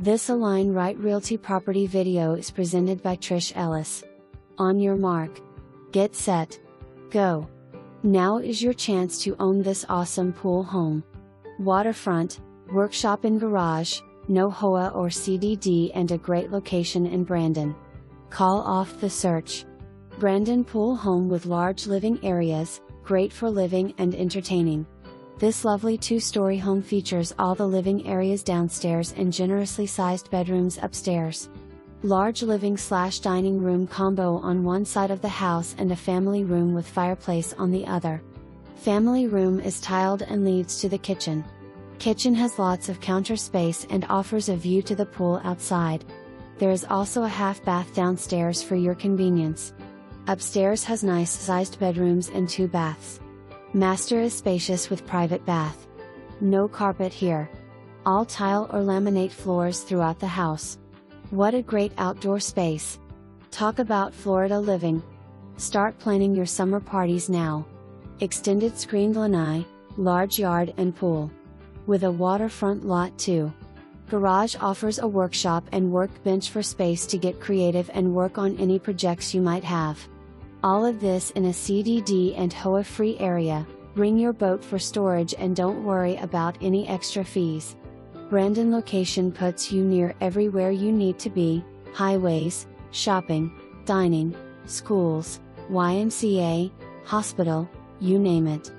This Align Right Realty property video is presented by Trish Ellis. On your mark. Get set. Go. Now is your chance to own this awesome pool home. Waterfront, workshop and garage, no HOA or CDD, and a great location in Brandon. Call off the search. Brandon pool home with large living areas, great for living and entertaining. This lovely 2-story home features all the living areas downstairs and generously sized bedrooms upstairs. Large living/dining room combo on one side of the house and a family room with fireplace on the other. Family room is tiled and leads to the kitchen. Kitchen has lots of counter space and offers a view to the pool outside. There is also a half bath downstairs for your convenience. Upstairs has nice sized bedrooms and 2 baths. Master is spacious with private bath. No carpet here. All tile or laminate floors throughout the house. What a great outdoor space. Talk about Florida living. Start planning your summer parties now. Extended screened lanai, large yard and pool. With a waterfront lot too. Garage offers a workshop and workbench for space to get creative and work on any projects you might have. All of this in a CDD and HOA free area. Bring your boat for storage and don't worry about any extra fees. Brandon location puts you near everywhere you need to be, highways, shopping, dining, schools, YMCA, hospital, you name it.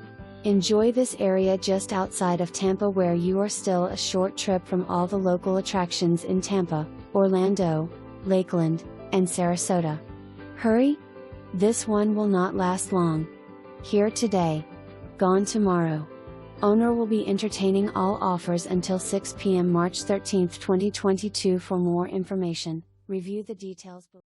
Enjoy this area just outside of Tampa, where you are still a short trip from all the local attractions in Tampa, Orlando, Lakeland, and Sarasota. Hurry! This one will not last long. Here today. Gone tomorrow. Owner will be entertaining all offers until 6 p.m. March 13, 2022. For more information, review the details below.